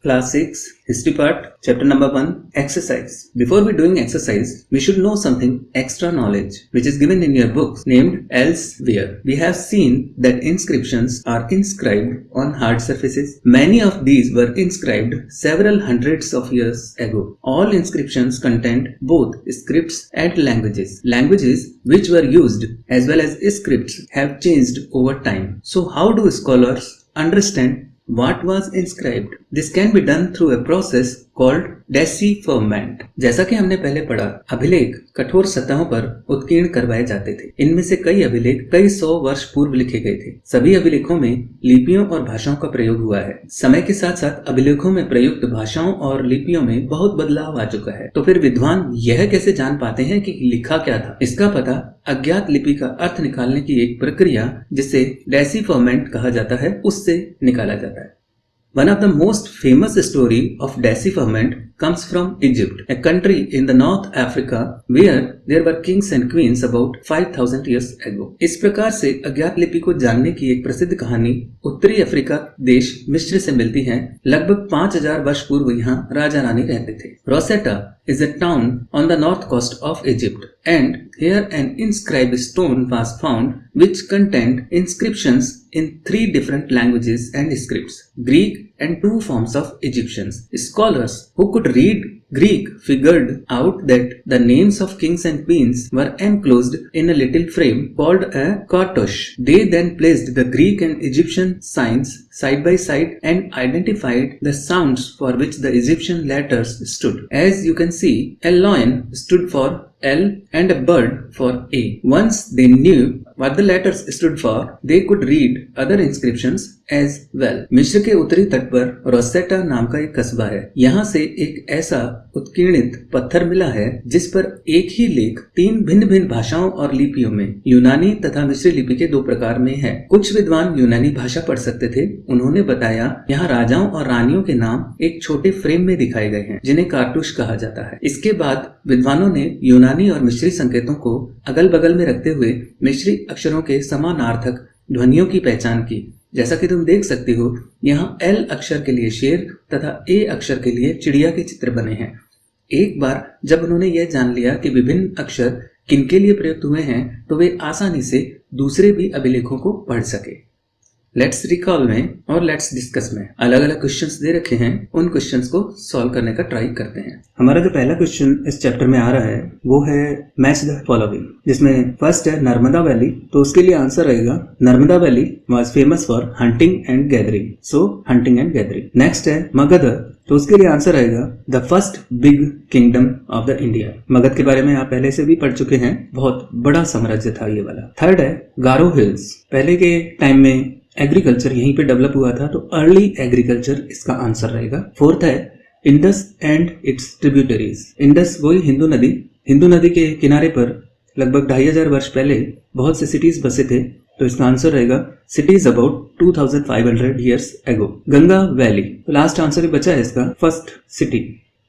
Class 6, History Part, Chapter number 1, Exercise. Before we doing exercise, we should know something extra knowledge, which is given in your books named Elsewhere. We have seen that inscriptions are inscribed on hard surfaces. Many of these were inscribed several hundreds of years ago. All inscriptions contained both scripts and languages. Languages which were used as well as scripts have changed over time. So how do scholars understand what was inscribed? This can be done through a process called decipherment. जैसा कि हमने पहले पढ़ा, अभिलेख कठोर सतहों पर उत्कीर्ण करवाए जाते थे। इनमें से कई अभिलेख कई 100 वर्ष पूर्व लिखे गए थे। सभी अभिलेखों में लिपियों और भाषाओं का प्रयोग हुआ है। समय के साथ साथ अभिलेखों में प्रयुक्त भाषाओं और लिपियों में बहुत बदलाव आ चुका है। तो फिर विद्वान यह कैसे जान पाते हैं कि लिखा क्या था? इसका पता अज्ञात लिपि का अर्थ निकालने की एक प्रक्रिया जिसे डेसिफरमेंट कहा जाता है, उससे निकाला जाता है। One of the most famous story of decipherment comes from Egypt, a country in the North Africa where there were kings and queens about 5000 years ago. इस प्रकार से अज्ञात लिपि को जानने की एक प्रसिद्ध कहानी उत्तरी अफ्रीका देश मिस्र से मिलती है। लगभग 5000 वर्ष पूर्व यहाँ राजा रानी रहते थे। Rosetta is a town on the north coast of Egypt, and here an inscribed stone was found which contained inscriptions in 3 different languages and scripts, Greek and 2 forms of Egyptians. Scholars who could read Greek figured out that the names of kings and queens were enclosed in a little frame called a cartouche. They then placed the Greek and Egyptian signs side by side and identified the sounds for which the Egyptian letters stood. As you can see, a lion stood for L and a bird for A. Once they knew what the letters stood for, they could read other inscriptions as well. मिस्र के उत्तरी तट पर Rosetta नाम का एक कस्बा है। यहाँ से एक ऐसा उत्कीर्णित पत्थर मिला है जिस पर एक ही लेख 3 भिन्न भिन्न भाषाओं और लिपियों में, यूनानी तथा मिस्री लिपि के 2 प्रकार में है। कुछ विद्वान यूनानी भाषा पढ़ सकते थे। उन्होंने बताया यहाँ राजाओं और रानियों के नाम एक छोटे फ्रेम में दिखाए गए हैं जिन्हें कार्टूश कहा जाता है। इसके बाद विद्वानों ने यूनानी और मिस्री संकेतों को अगल बगल में रखते हुए मिस्री अक्षरों के समानार्थक ध्वनियों की पहचान की। जैसा कि तुम देख सकते हो, यहाँ एल अक्षर के लिए शेर तथा ए अक्षर के लिए चिड़िया के चित्र बने हैं। एक बार जब उन्होंने यह जान लिया कि विभिन्न अक्षर किनके लिए प्रयुक्त हुए हैं, तो वे आसानी से दूसरे भी अभिलेखों को पढ़ सके। लेट्स रिकॉल में और लेट्स डिस्कस में अलग अलग क्वेश्चंस दे रखे हैं। उन क्वेश्चंस को सॉल्व करने का ट्राई करते हैं। हमारा जो पहला क्वेश्चन इस चैप्टर में आ रहा है वो है मैच द फॉलोइंग, जिसमें फर्स्ट है नर्मदा वैली। तो उसके लिए आंसर रहेगा Narmada valley was famous for hunting and gathering. So hunting and gathering. Next है मगध। तो उसके लिए आंसर आएगा the first big kingdom of the India. Magadh के बारे में आप पहले से भी पढ़ चुके हैं, बहुत बड़ा साम्राज्य था ये वाला। थर्ड है गारो हिल्स। पहले के टाइम में एग्रीकल्चर यहीं पे डेवलप हुआ था, तो अर्ली एग्रीकल्चर इसका आंसर रहेगा। फोर्थ है Indus and it's tributaries. Indus वही हिंदू नदी के किनारे पर लगभग 2500 वर्ष पहले बहुत से सिटीज बसे थे, तो इसका आंसर रहेगा cities about 2500 years ago। Ganga valley. तो लास्ट आंसर ही बचा है इसका फर्स्ट सिटी।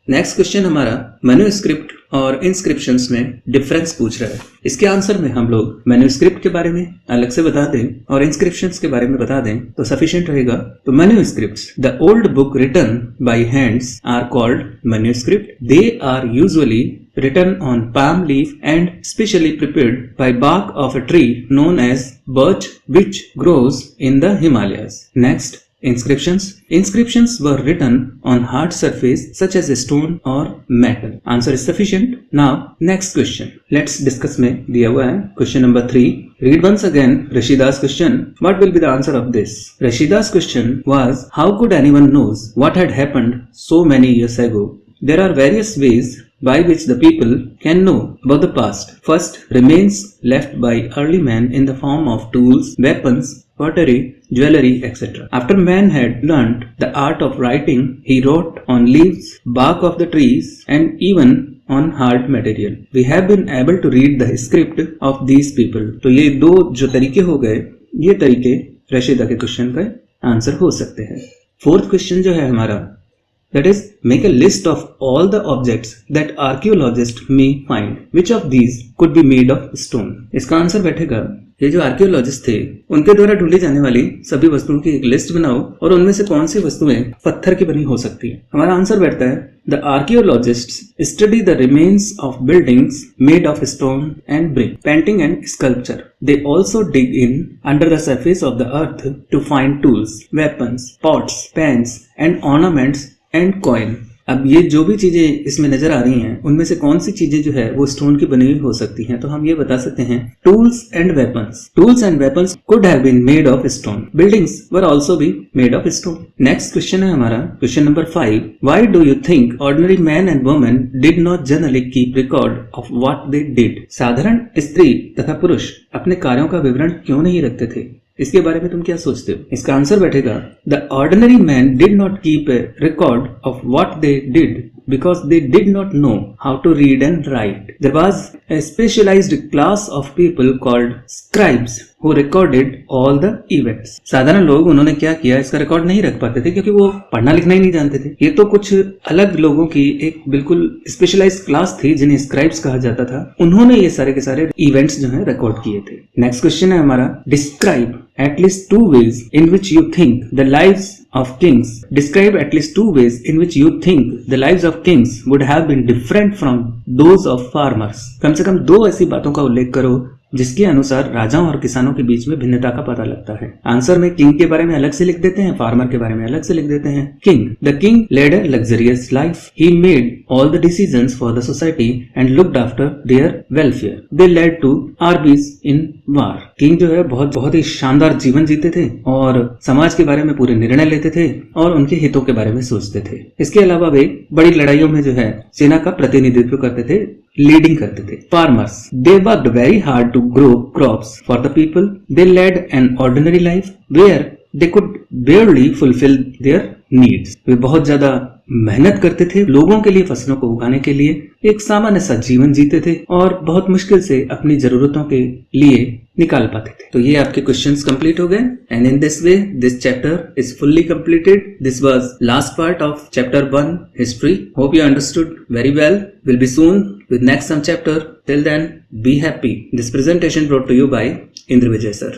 नेक्स्ट क्वेश्चन हमारा मैन्युस्क्रिप्ट और इंस्क्रिप्शंस में डिफरेंस पूछ रहा है। इसके आंसर में हम लोग मैन्युस्क्रिप्ट के बारे में अलग से बता दें और इंस्क्रिप्शंस के बारे में बता दें तो सफिशिएंट रहेगा। तो manuscripts, the old book written by hands are called manuscript. They are usually written on palm leaf and specially prepared by bark of a tree known as birch, which grows in the Himalayas. Next, inscriptions. Inscriptions were written on hard surface such as a stone or metal. Answer is sufficient. Now next question. Let's discuss में दिया हुआ है question number 3. Read once again Rashida's question. What will be the answer of this? Rashida's question was, how could anyone knows what had happened so many years ago? There are various ways by which the people can know about the past. First, remains left by early man in the form of tools, weapons, pottery, jewelry, etc. After man had learnt the art of writing, he wrote on leaves, bark of the trees, and even on hard material. We have been able to read the script of these people. तो ये 2 जो तरीके हो गए, ये तरीके रशीदा के question का आंसर हो सकते हैं। फोर्थ क्वेश्चन जो है हमारा, That is, make a list of all the objects that archaeologists may find. Which of these could be made of stone? इसका आंसर बैठेगा, ये जो आर्कियोलॉजिस्ट थे उनके द्वारा ढूंढी जाने वाली सभी वस्तुओं की एक लिस्ट बनाओ और उनमें से कौन सी वस्तुएं पत्थर की बनी हो सकती है। हमारा आंसर बैठता है, the archaeologists study the remains of buildings made of stone and brick, painting and sculpture. They also dig in under the surface of the earth to find tools, weapons, pots, pans and ornaments and coin. अब ये जो भी चीजें इसमें नजर आ रही हैं उनमें से कौन सी चीजें जो है वो स्टोन की बनी हुई हो सकती हैं, तो हम ये बता सकते हैं, tools and weapons. Tools and weapons could have been made of stone, buildings were also be made of stone. Next question है हमारा question number 5, why do you think ordinary man and women did not generally keep record of what they did? साधारण स्त्री तथा पुरुष अपने कार्यों का विवरण क्यों नहीं रखते थे? इसके बारे में तुम क्या सोचते हो? इसका आंसर बैठेगा, the ordinary man did not keep a record of what they did because they did not know how to read and write. There was a specialized class of people called scribes who recorded all the events. साधारण लोग उन्होंने क्या किया, इसका record नहीं रख पाते थे क्योंकि वो पढ़ना लिखना ही नहीं जानते थे। ये तो कुछ अलग लोगों की एक बिल्कुल स्पेशलाइज्ड क्लास थी जिन्हें स्क्राइब्स कहा जाता था। उन्होंने ये सारे के सारे इवेंट्स जो है रिकॉर्ड किए थे। नेक्स्ट क्वेश्चन है हमारा, describe at least 2 ways in which you think the lives of kings. Describe at least 2 ways in which you think the lives of kings would have been different from those of farmers. कम से कम 2 ऐसी बातों का उल्लेख करो जिसके अनुसार राजाओं और किसानों के बीच में भिन्नता का पता लगता है। आंसर में किंग के बारे में अलग से लिख देते हैं, फार्मर के बारे में अलग से लिख देते हैं। King, the king led a luxurious life, he made all the decisions for the society and looked after their welfare, they led to armies in war. King जो है बहुत ही शानदार जीवन जीते थे और समाज के बारे में पूरे निर्णय लेते थे और उनके हितों के बारे में सोचते थे। इसके अलावा वे बड़ी लड़ाइयों में जो है सेना का प्रतिनिधित्व करते थे, लीडिंग करते थे। Farmers, they worked very hard to grow crops for the people, they led an ordinary life where they could barely fulfil their needs. वे बहुत ज्यादा मेहनत करते थे लोगों के लिए, फसलों को उगाने के लिए एक सामान्य सा जीवन जीते थे और बहुत मुश्किल से अपनी जरूरतों के लिए निकाल पाते थे। तो ये आपके क्वेश्चंस कंप्लीट हो गए and in this way this chapter is fully completed. This was last part of chapter 1 history. Hope you understood very well. Will be soon with next some chapter. Till then, be happy. This presentation brought to you by Indra Vijay sir.